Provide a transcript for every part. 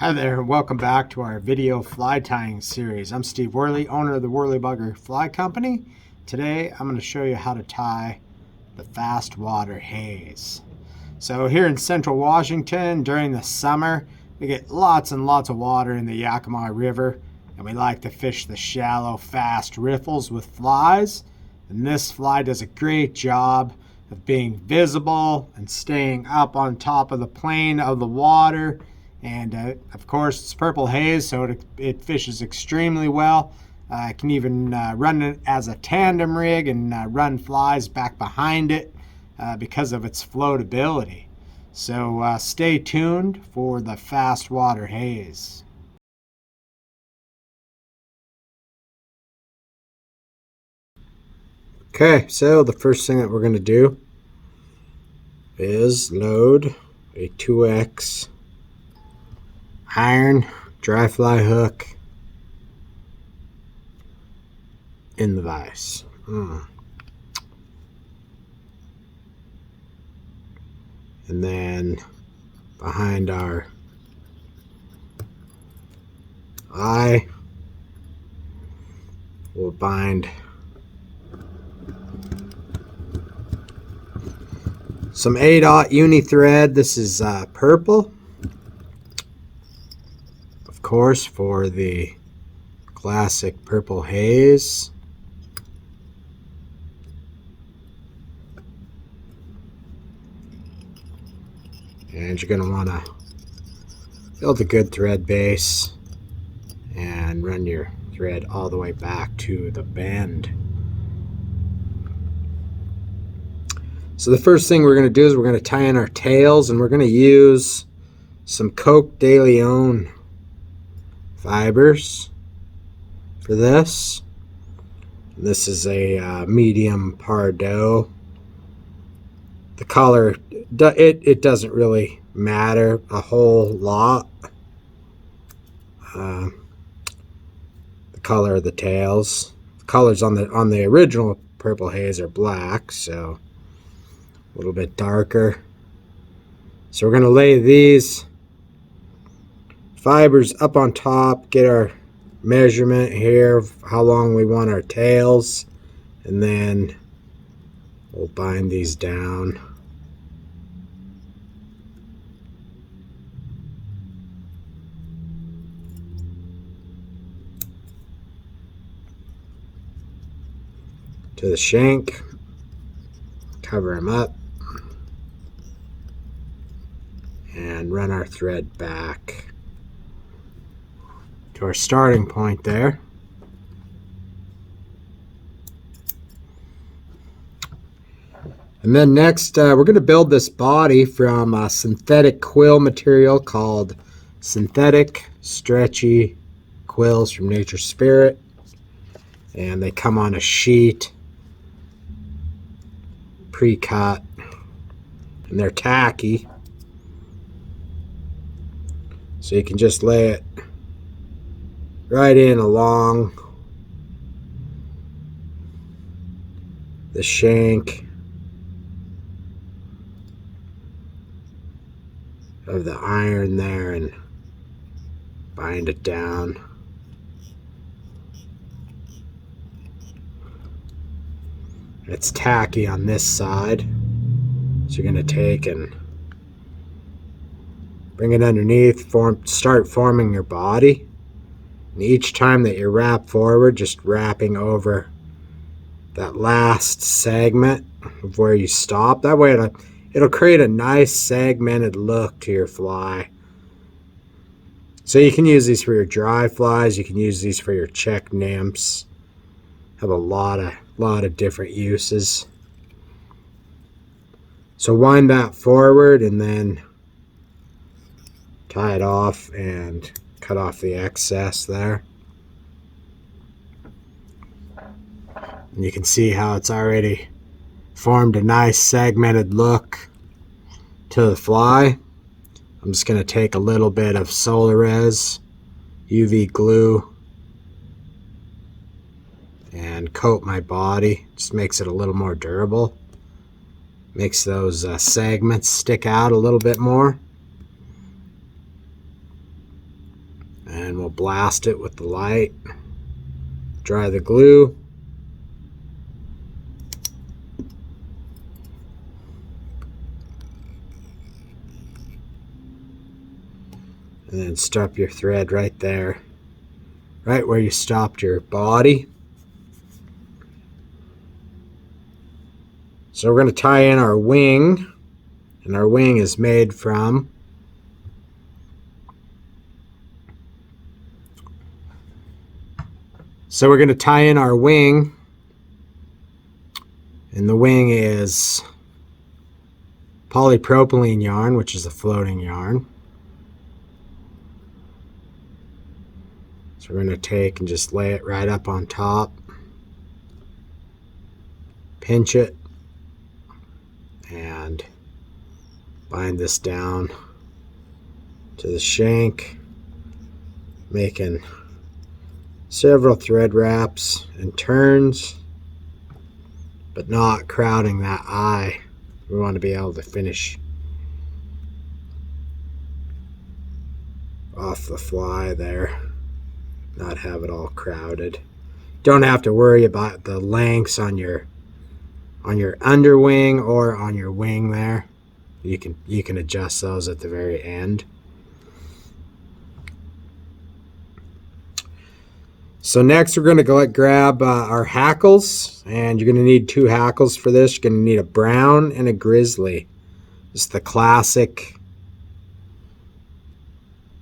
Hi there, and welcome back to our video fly tying series. I'm Steve Worley, owner of the WORLEY-BUGGER Fly Company. Today I'm going to show you how to tie the fast water haze. So here in central Washington during the summer, we get lots and lots of water in the Yakima River, and we like to fish the shallow, fast riffles with flies. And this fly does a great job of being visible and staying up on top of the plane of the water. And of course, it's purple haze, so it fishes extremely well. I can even run it as a tandem rig and run flies back behind it because of its floatability. So stay tuned for the fast water haze. Okay, so the first thing that we're going to do is load a 2X iron dry fly hook in the vise. And then behind our eye, we'll bind some 8/0 uni thread. This is purple, of course, for the classic purple haze. And you're going to want to build a good thread base and run your thread all the way back to the bend. So the first thing we're going to do is we're going to tie in our tails, and we're going to use some Coke de Leon fibers for this. This is a medium Pardo. The color, it doesn't really matter a whole lot. The color of the tails. The colors on the original purple haze are black, so a little bit darker. So we're going to lay these fibers up on top, get our measurement here of how long we want our tails, and then we'll bind these down. To the shank, cover them up, and run our thread back to our starting point there. And then next, we're going to build this body from a synthetic quill material called synthetic stretchy quills from Nature Spirit. And they come on a sheet, pre-cut, and they're tacky. So you can just lay it right in along the shank of the iron there and bind it down. It's tacky on this side, so you're going to take and bring it underneath, start forming your body. And each time that you wrap forward, just wrapping over that last segment of where you stop. That way it'll create a nice segmented look to your fly. So you can use these for your dry flies. You can use these for your check nymphs. Have a lot of different uses. So wind that forward and then tie it off and cut off the excess there. And you can see how it's already formed a nice segmented look to the fly. I'm just going to take a little bit of Solarez UV glue and coat my body. Just makes it a little more durable. Makes those segments stick out a little bit more. blast it with the light, dry the glue. And then stop your thread right there, right where you stopped your body. So we're going to tie in our wing, and our wing is made from So we're going to tie in our wing, and the wing is polypropylene yarn, which is a floating yarn. So we're going to take and just lay it right up on top, pinch it, and bind this down to the shank, making several thread wraps and turns, but not crowding that eye. We want to be able to finish off the fly there, not have it all crowded. Don't have to worry about the lengths on your underwing or on your wing there. You can adjust those at the very end. So next we're going to grab our hackles, and you're going to need 2 hackles for this. You're going to need a brown and a grizzly. It's the classic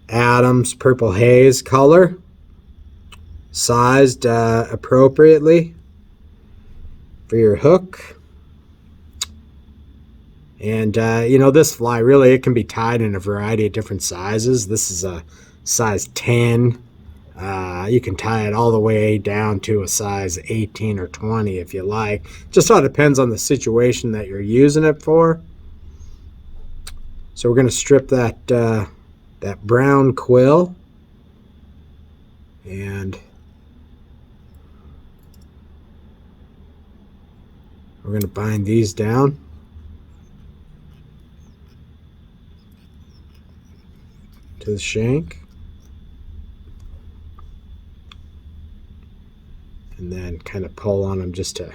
Adams Purple Haze color, sized appropriately for your hook. And you know, this fly really, it can be tied in a variety of different sizes. This is a size 10. You can tie it all the way down to a size 18 or 20 if you like. Just all depends on the situation that you're using it for. So we're going to strip that that brown quill, and we're going to bind these down. To the shank. And then kind of pull on them just to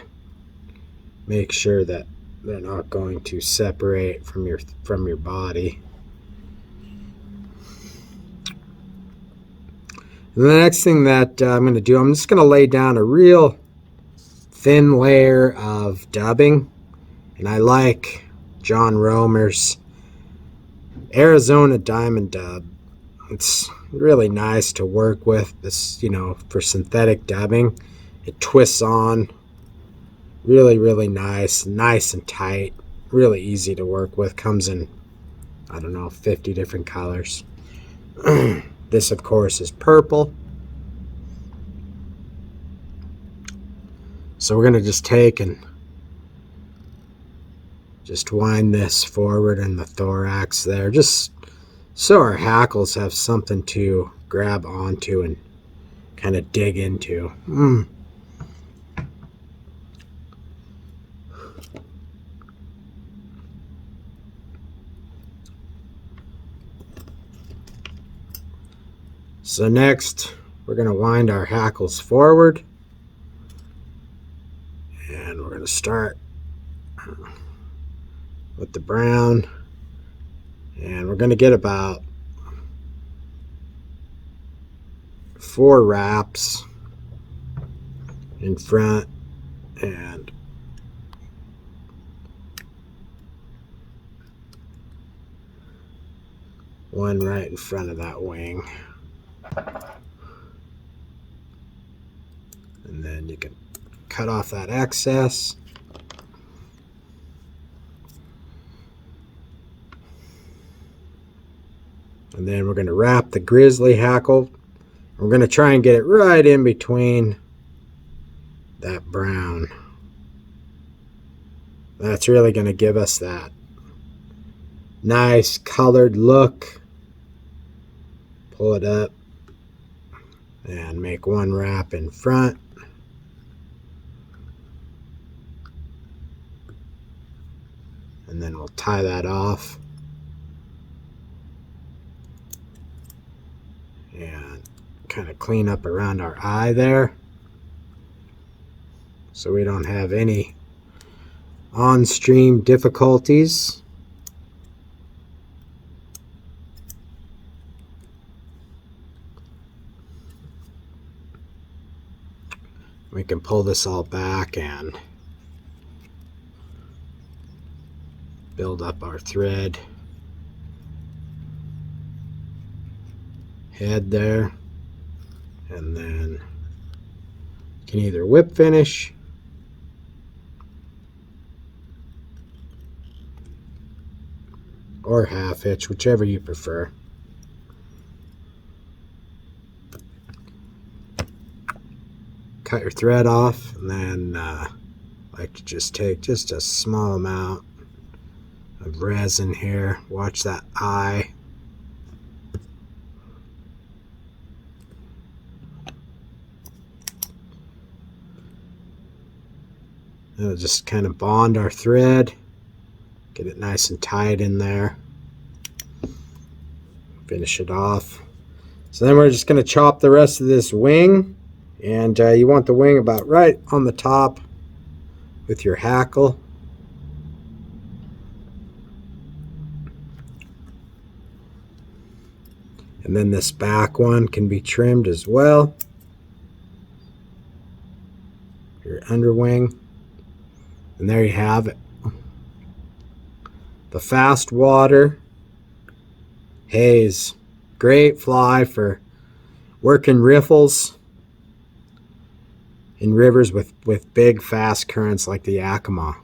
make sure that they're not going to separate from your body. And the next thing that I'm going to do, I'm just going to lay down a real thin layer of dubbing. And I like John Romer's Arizona Diamond Dub. It's really nice to work with. This, you know, for synthetic dubbing. It twists on really, really nice and tight, really easy to work with. Comes in, I don't know, 50 different colors. This, of course, is purple. So we're going to just take and just wind this forward in the thorax there, just so our hackles have something to grab onto and kind of dig into. So next, we're going to wind our hackles forward, and we're going to start with the brown, and we're going to get about 4 wraps in front and one right in front of that wing. And then you can cut off that excess. And then we're going to wrap the grizzly hackle. We're going to try and get it right in between that brown. That's really going to give us that nice colored look. Pull it up and make one wrap in front. And then we'll tie that off. And kind of clean up around our eye there so we don't have any on-stream difficulties. We can pull this all back and build up our thread head there, and then you can either whip finish or half hitch, whichever you prefer. Cut your thread off, and then I like to just take just a small amount of resin here. Watch that eye. It'll just kind of bond our thread, get it nice and tight in there, finish it off. So then we're just going to chop the rest of this wing. And you want the wing about right on the top with your hackle. And then this back one can be trimmed as well. Your underwing. And there you have it. The fast water haze. Great fly for working riffles in rivers with big fast currents like the Yakima.